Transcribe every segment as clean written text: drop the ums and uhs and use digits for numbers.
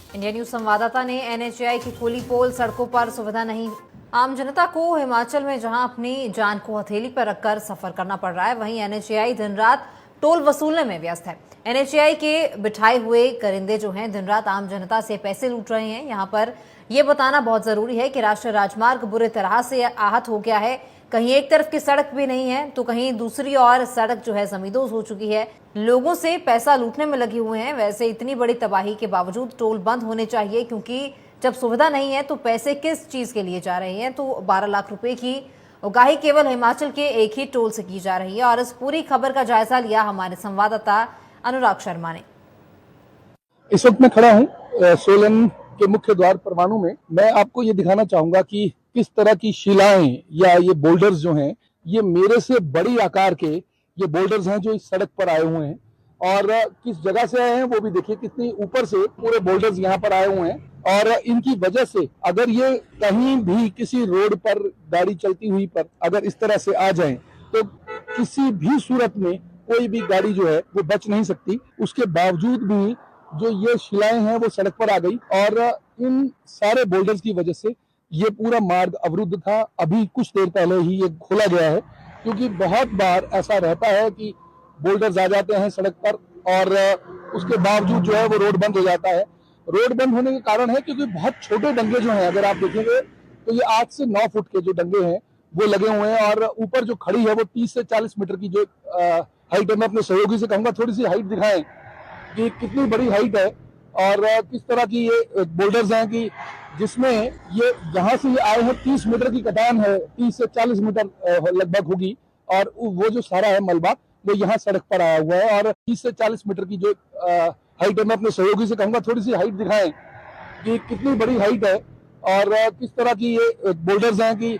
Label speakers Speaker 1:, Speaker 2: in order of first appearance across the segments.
Speaker 1: India news संवाददाता ने NHAI की खोली पोल, सड़कों पर सुविधा नहीं। आम जनता को हिमाचल में जहां अपनी जान को हथेली पर रखकर सफर करना पड़ रहा है, वहीं एनएचएआई दिन रात टोल वसूलने में व्यस्त है। एनएचएआई के बिठाए हुए करिंदे जो हैं दिन रात आम जनता से पैसे लूट रहे हैं। यहां पर यह बताना बहुत जरूरी है कि राष्ट्रीय राजमार्ग बुरे तरह से आहत हो गया है। कहीं एक तरफ की सड़क भी नहीं है तो कहीं दूसरी ओर सड़क जो है जमींदोज हो चुकी है। लोगों से पैसा लूटने में लगे हुए हैं। वैसे इतनी बड़ी तबाही के बावजूद टोल बंद होने चाहिए, क्योंकि जब सुविधा नहीं है तो पैसे किस चीज के लिए जा रहे हैं। तो 12 लाख रुपए की उगाही केवल हिमाचल के एक ही टोल से की जा रही है। और इस पूरी खबर का जायजा लिया हमारे संवाददाता अनुराग शर्मा ने।
Speaker 2: इस वक्त मैं खड़ा हूँ सोलन के मुख्य द्वार परवाणु में। मैं आपको ये दिखाना चाहूंगा कि किस तरह की शिलाएं या ये बोल्डर्स जो हैं, ये मेरे से बड़ी आकार के ये बोल्डर्स हैं जो इस सड़क पर आए हुए हैं। और किस जगह से आए हैं वो भी देखिए, कितनी ऊपर से पूरे बोल्डर्स यहाँ पर आए हुए हैं। और इनकी वजह से अगर ये कहीं भी किसी रोड पर गाड़ी चलती हुई पर अगर इस तरह से आ जाएं तो किसी भी सूरत में कोई भी गाड़ी जो है वो बच नहीं सकती। उसके बावजूद भी जो ये शिलाएं हैं वो सड़क पर आ गई और इन सारे बोल्डर्स की वजह से ये पूरा मार्ग अवरुद्ध था। अभी कुछ देर पहले ही ये खोला गया है, क्योंकि बहुत बार ऐसा रहता है कि बोल्डर्स आ जाते हैं सड़क पर और उसके बावजूद जो है वो रोड बंद हो जाता है। रोड बंद होने के कारण है क्योंकि बहुत छोटे डंगे जो हैं, अगर आप देखेंगे तो ये 8 से 9 फुट के जो डंगे हैं वो लगे हुए हैं। और ऊपर जो खड़ी है वो 30 से 40 मीटर की जो हाइट है। मैं अपने सहयोगी से कहूंगा थोड़ी सी हाइट दिखाएं कि कितनी बड़ी हाइट है और किस तरह की ये बोल्डर्स हैं कि जिसमें ये यहाँ से ये आए हैं। 30 मीटर की कटान है, 30 से 40 मीटर लगभग होगी। और वो जो सारा है मलबा वो यहाँ सड़क पर आया हुआ है। और 30 से 40 मीटर की जो हाइट है, मैं अपने सहयोगी से कहूंगा थोड़ी सी हाइट दिखाएं कि कितनी बड़ी हाइट है और किस तरह की ये बोल्डर्स हैं कि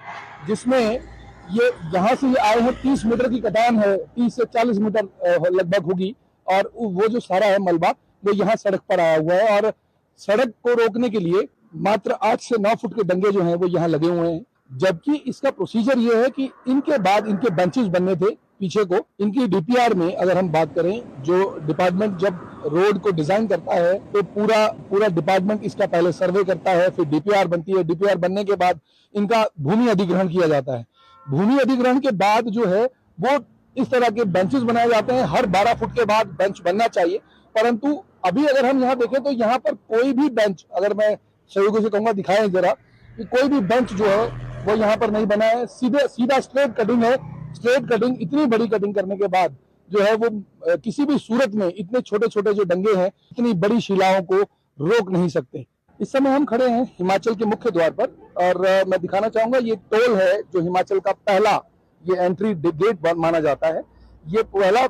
Speaker 2: जिसमें ये यहाँ से ये आए हैं। 30 मीटर की कटान है, 30 से 40 मीटर लगभग होगी। और वो जो सारा है मलबा वो यहाँ सड़क पर आया हुआ है। और सड़क को रोकने के लिए मात्र 8 से 9 फुट के डंगे जो हैं वो यहाँ लगे हुए हैं। जबकि इसका प्रोसीजर ये है कि इनके बाद इनके बेंचेस बनने थे पीछे को। इनकी डीपीआर में अगर हम बात करें, जो डिपार्टमेंट जब रोड को डिजाइन करता है तो पूरा डिपार्टमेंट इसका पहले सर्वे करता है, फिर डीपीआर बनती है। डीपीआर बनने के बाद इनका भूमि अधिग्रहण किया जाता है। भूमि अधिग्रहण के बाद जो है वो इस तरह के बेंचेस बनाए जाते हैं। हर 12 फुट के बाद बेंच बनना चाहिए, परंतु अभी अगर हम यहाँ देखें तो यहाँ पर कोई भी बेंच, अगर मैं सहयोगी से कहूंगा दिखाएं जरा, कि कोई भी बेंच जो है वो यहाँ पर नहीं बना है। सीधा स्ट्रेट कटिंग है। स्ट्रेट कटिंग, इतनी बड़ी कटिंग करने के बाद जो है वो किसी भी सूरत में इतने छोटे छोटे जो डंगे हैं इतनी बड़ी शिलाओं को रोक नहीं सकते। इस समय हम खड़े हैं हिमाचल के मुख्य द्वार पर और मैं दिखाना चाहूंगा ये टोल है जो हिमाचल का पहला ये एंट्री गेट माना जाता है। ये पहला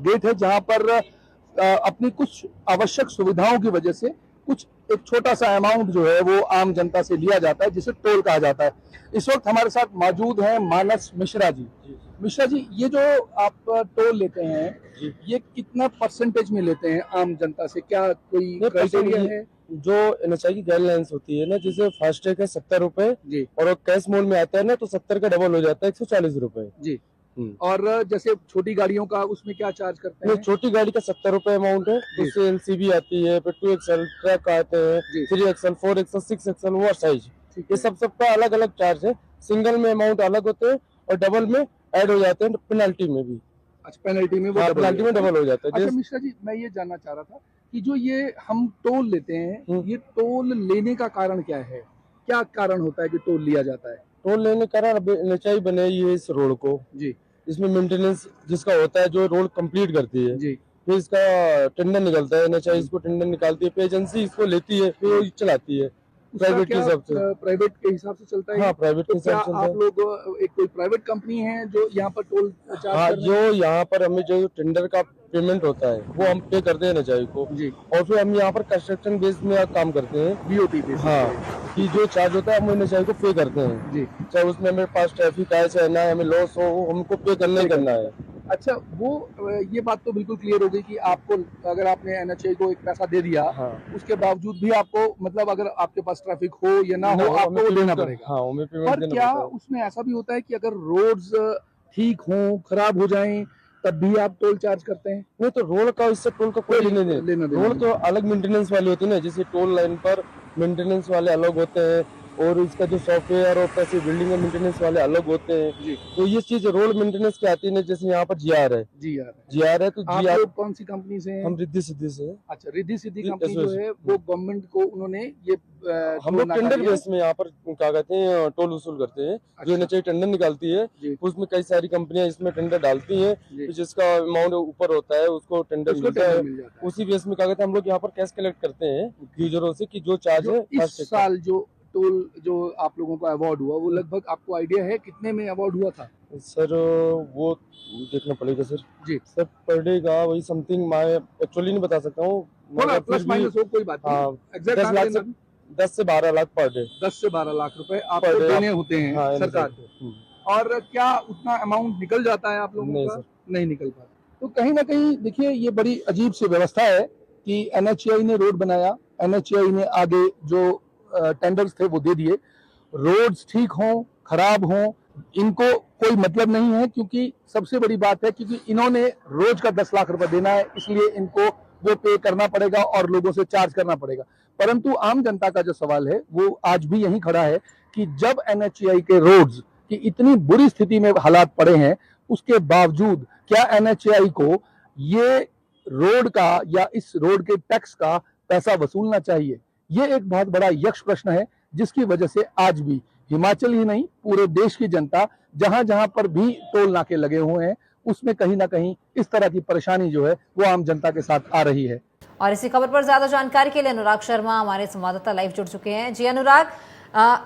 Speaker 2: गेट है जहां पर अपनी कुछ आवश्यक सुविधाओं की वजह से कुछ एक छोटा सा अमाउंट जो है वो आम जनता से लिया जाता है, जिसे टोल कहा जाता है। इस वक्त हमारे साथ मौजूद हैं मानस मिश्रा जी। मिश्रा जी, ये जो आप टोल लेते हैं ये कितना परसेंटेज में लेते हैं आम जनता से? क्या कोई क्राइटेरिया है?
Speaker 3: जो एनएचआई की गाइडलाइंस होती है ना, जैसे फास्टैग है 70 रुपए
Speaker 2: जी,
Speaker 3: और कैश मोड में आता है ना तो 70 का डबल हो जाता है 140 रुपए
Speaker 2: जी। और जैसे छोटी गाड़ियों का उसमें क्या चार्ज करते हैं?
Speaker 3: छोटी गाड़ी का 70 रुपए अमाउंट है। उससे एनसीबी आती है, फिर 2XL ट्रक आते हैं, 3XL 4XL 6XL वो साइज, ये सबका अलग अलग चार्ज है। सिंगल में अमाउंट अलग होते हैं और डबल में ऐड हो जाते हैं पेनल्टी में भी।
Speaker 2: अच्छा, पेनल्टी में वो
Speaker 3: पेनल्टी में डबल हो जाता है।
Speaker 2: अच्छा मिश्रा जी, मैं ये जानना चाह रहा था कि जो ये हम टोल लेते हैं, ये टोल लेने का कारण क्या है? क्या कारण होता है कि टोल लिया जाता है?
Speaker 3: टोल लेने का कारण अब एनएचआई बनाई है इस रोड को
Speaker 2: जी,
Speaker 3: इसमें मेंटेनेंस जिसका होता है, जो रोड कंप्लीट करती है
Speaker 2: जी,
Speaker 3: फिर इसका टेंडर निकलता है। एनएचआई इसको टेंडर निकालती है, फिर एजेंसी इसको लेती है, फिर वो चलाती है प्राइवेट के हिसाब से।
Speaker 2: प्राइवेट के हिसाब से चलता है?
Speaker 3: हाँ, प्राइवेट के हिसाब से।
Speaker 2: आप लोग एक कोई प्राइवेट कंपनी है जो यहाँ पर टोल चार्ज
Speaker 3: हाँ,
Speaker 2: कर रहे
Speaker 3: जो यहाँ पर हमें जो टेंडर का पेमेंट होता है वो हम पे करते हैं एनएचआई को
Speaker 2: जी,
Speaker 3: और फिर हम यहाँ पर कंस्ट्रक्शन बेस में काम करते हैं,
Speaker 2: बीओटी पे?
Speaker 3: हाँ, कि जो चार्ज होता है हम एनएचआई को पे करते हैं
Speaker 2: जी।
Speaker 3: चाहे उसमें हमें पास ट्रैफिक आए चाहे ना, हमें लॉस हो, हमको पे करना ही करना है।
Speaker 2: अच्छा, वो ये बात तो बिल्कुल क्लियर हो गई कि आपको अगर आपने एनएचए को एक पैसा दे दिया,
Speaker 3: हाँ,
Speaker 2: उसके बावजूद भी आपको मतलब अगर आपके पास ट्रैफिक हो या ना हो आपको वो देना पड़ेगा।
Speaker 3: हाँ, हमें पेमेंट
Speaker 2: पर
Speaker 3: देना
Speaker 2: क्या
Speaker 3: पड़ता है।
Speaker 2: उसमें ऐसा भी होता है कि अगर रोड्स ठीक हों, खराब हो जाएं तब भी आप टोल चार्ज करते हैं?
Speaker 3: नहीं तो रोड का इससे टोल का कोई लेने
Speaker 2: लेना
Speaker 3: देना।
Speaker 2: देना
Speaker 3: रोड तो अलग मेंटेनेंस वाली होती है ना, जैसे टोल लाइन पर मेंटेनेंस वाले अलग होते हैं और इसका जो सॉफ्टवेयर और पैसे बिल्डिंग में मेंटेनेंस वाले अलग होते हैं।
Speaker 2: जी
Speaker 3: तो ये चीज रोड मेंटेनेंस की आती है ना, जैसे यहाँ पर जीआर है।
Speaker 2: जी यार,
Speaker 3: जीआर है तो
Speaker 2: आप
Speaker 3: जीआर
Speaker 2: लोग कौन सी कंपनी से हैं?
Speaker 3: हम रिद्धि सिद्धि से हैं।
Speaker 2: अच्छा, रिद्धि सिद्धि
Speaker 3: जी,
Speaker 2: कंपनी जो
Speaker 3: SOS
Speaker 2: है वो गवर्नमेंट को उन्होंने ये
Speaker 3: हम लोग टेंडर बेस में यहाँ पर क्या कहते हैं टोल वसूल करते हैं। जो
Speaker 2: अच्छा।
Speaker 3: NHAI टेंडर निकालती है
Speaker 2: जी
Speaker 3: उसमें कई सारी कंपनियां इसमें टेंडर डालती हैं,
Speaker 2: जी,
Speaker 3: तो जिसका अमाउंट ऊपर होता है उसको टेंडर
Speaker 2: उसको
Speaker 3: मिलता है।
Speaker 2: टेंडर मिल जाता है।
Speaker 3: उसी बेस में क्या कहते हैं हम लोग यहाँ पर कैश कलेक्ट करते हैं यूजरों से कि जो चार्ज
Speaker 2: जो
Speaker 3: है
Speaker 2: इस
Speaker 3: फास्टैग का।
Speaker 2: साल जो टोल जो आप लोगों को अवार्ड हुआ वो लगभग आपको आइडिया है कितने में अवार्ड हुआ था?
Speaker 3: सर वो देखना पड़ेगा सर।
Speaker 2: जी
Speaker 3: सर पर डे का वही समथिंग मैं एक्चुअली नहीं बता सकता हूँ,
Speaker 2: थोड़ा
Speaker 3: मगर
Speaker 2: प्लस
Speaker 3: फिर भी
Speaker 2: माइनस हो, कोई बात
Speaker 3: हाँ,
Speaker 2: नहीं। एग्जैक्ट
Speaker 3: 10 से 12 लाख पर डे।
Speaker 2: 10 से 12 लाख रुपए
Speaker 3: Per
Speaker 2: आपको
Speaker 3: day
Speaker 2: देने होते हैं
Speaker 3: हाँ,
Speaker 2: सरकार को, और क्या उतना अमाउंट निकल जाता है आप लोगों
Speaker 3: नहीं
Speaker 2: का?
Speaker 3: सर।
Speaker 2: नहीं निकल पाता। तो कहीं ना कहीं देखिए ये बड़ी अजीब सी व्यवस्था है कि NHAI ने रोड बनाया, NHAI ने आगे जो टेंडर्स थे वो दे दिए, रोड्स ठीक हों खराब हों इनको कोई मतलब नहीं है, क्योंकि सबसे बड़ी बात है क्योंकि इन्होंने रोज का 10 लाख रुपए देना है, इसलिए इनको वो पे करना पड़ेगा और लोगों से चार्ज करना पड़ेगा। परंतु आम जनता का जो सवाल है वो आज भी यही खड़ा है कि जब NHAI के रोड्स की इतनी बुरी स्थिति में हालात पड़े हैं, उसके बावजूद क्या NHAI को ये रोड का या इस रोड के टैक्स का पैसा वसूलना चाहिए? ये एक बहुत बड़ा यक्ष प्रश्न है, जिसकी वजह से आज भी हिमाचल ही नहीं पूरे देश की जनता जहां जहां पर भी टोल नाके लगे हुए हैं उसमें कहीं ना कहीं इस तरह की परेशानी जो है वो आम जनता के साथ आ रही है।
Speaker 1: और इसी खबर पर ज्यादा जानकारी के लिए अनुराग शर्मा हमारे संवाददाता लाइव जुड़ चुके हैं। जी अनुराग,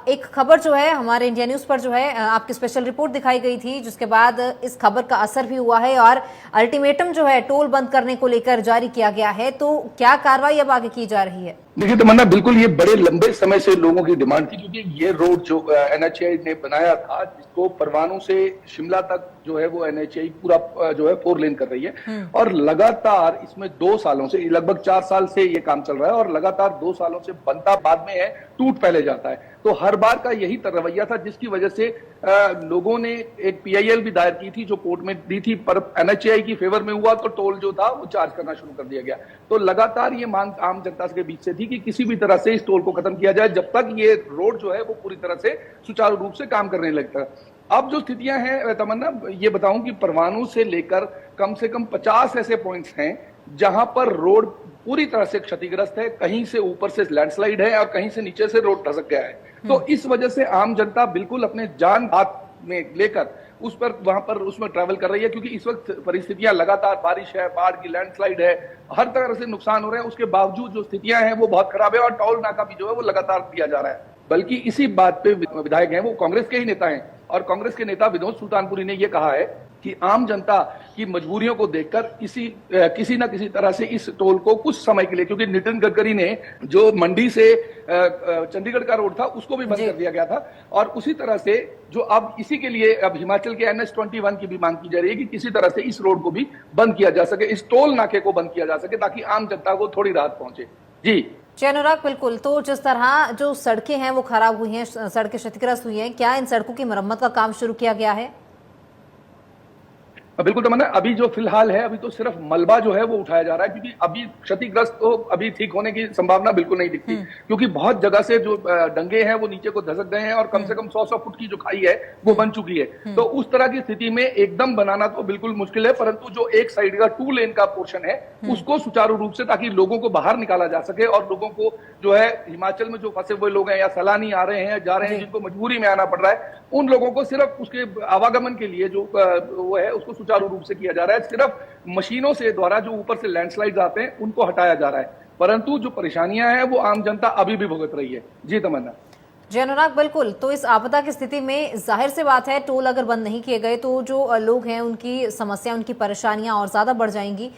Speaker 1: एक खबर जो है हमारे इंडिया न्यूज पर जो है आपकी स्पेशल रिपोर्ट दिखाई गई थी, जिसके बाद इस खबर का असर भी हुआ है और अल्टीमेटम जो है टोल बंद करने को लेकर जारी किया गया है। तो क्या कार्रवाई अब आगे की जा रही है?
Speaker 2: देखिए तमन्ना, बिल्कुल ये बड़े लंबे समय से लोगों की डिमांड थी, क्योंकि ये रोड जो NHAI ने बनाया था जिसको परवाणू से शिमला तक जो है वो NHAI पूरा जो है 4 लेन कर रही है, और लगातार इसमें 2 सालों से लगभग 4 साल से ये काम चल रहा है और लगातार 2 सालों से बनता बाद में है, टूट पहले जाता है। तो हर बार का यही रवैया था, जिसकी वजह से लोगों ने एक PIL भी दायर की थी जो कोर्ट में दी थी, पर NHAI की फेवर में हुआ तो टोल जो था वो चार्ज करना शुरू कर दिया गया। तो लगातार ये मांग आम जनता के बीच से थी कि किसी भी तरह से इस टोल को खत्म किया जाए जब तक ये रोड जो है वो पूरी तरह से सुचारू रूप से काम करने लगता है। अब जो स्थितियां हैं तमन्ना, ये बताऊं कि परवाणू से लेकर कम से कम 50 ऐसे पॉइंट्स हैं जहां पर रोड पूरी तरह से क्षतिग्रस्त है, कहीं से ऊपर से लैंडस्लाइड है और कहीं से नीचे से रोड धसक गया है। तो इस वजह से आम जनता बिल्कुल अपने जान हाथ में लेकर उस पर वहां पर उसमें ट्रैवल कर रही है, क्योंकि इस वक्त परिस्थितियां लगातार बारिश है, बाढ़ की लैंडस्लाइड है, हर तरह से नुकसान हो रहे हैं। उसके बावजूद जो स्थितियां हैं वो बहुत खराब है और टोल नाका भी जो है वो लगातार दिया जा रहा है। बल्कि इसी बात पे विधायक हैं, वो कांग्रेस के ही नेता हैं, और कांग्रेस के नेता विनोद सुल्तानपुरी ने यह कहा है कि आम जनता की मजबूरियों को देखकर किसी न किसी तरह से इस टोल को कुछ समय के लिए, क्योंकि नितिन गडकरी ने जो मंडी से चंडीगढ़ का रोड था उसको भी बंद कर दिया गया था, और उसी तरह से जो अब इसी के लिए अब हिमाचल के NH21 की भी मांग की जा रही है कि किसी तरह से इस रोड को भी बंद किया जा सके, इस टोल नाके को बंद किया जा सके, ताकि आम जनता को थोड़ी राहत पहुंचे। जी
Speaker 1: अनुराग, बिल्कुल। तो जिस तरह जो सड़कें हैं वो खराब हुई हैं, सड़कें क्षतिग्रस्त हुई हैं, क्या इन सड़कों की मरम्मत का काम शुरू किया गया है?
Speaker 2: बिल्कुल तमन्ना, अभी जो फिलहाल है अभी तो सिर्फ मलबा जो है वो उठाया जा रहा है, क्योंकि अभी क्षतिग्रस्त तो अभी ठीक होने की संभावना बिल्कुल नहीं दिखती, क्योंकि बहुत जगह से जो डंगे हैं वो नीचे को धसक गए हैं और कम से कम 100 फुट की जो खाई है वो बन चुकी है। तो उस तरह की स्थिति में एकदम बनाना तो बिल्कुल मुश्किल है, परंतु जो एक साइड का 2 लेन का पोर्शन है उसको सुचारू रूप से, ताकि लोगों को बाहर निकाला जा सके और लोगों को जो है हिमाचल में जो फंसे हुए लोग हैं या सैलानी आ रहे हैं जा रहे हैं जिनको मजबूरी में आना पड़ रहा है, उन लोगों को सिर्फ उसके आवागमन के लिए जो वो है उसको सुचारू रूप से किया जा रहा है। सिर्फ मशीनों से द्वारा जो ऊपर से लैंडस्लाइड आते हैं उनको हटाया जा रहा है, परंतु जो परेशानियां हैं वो आम जनता अभी भी भुगत रही है। जी तमन्ना।
Speaker 1: जी अनुराग, बिल्कुल। तो इस आपदा की स्थिति में जाहिर सी बात है टोल अगर बंद नहीं किए गए तो जो लोग हैं उनकी समस्या, उनकी परेशानियां और ज्यादा बढ़ जाएंगी।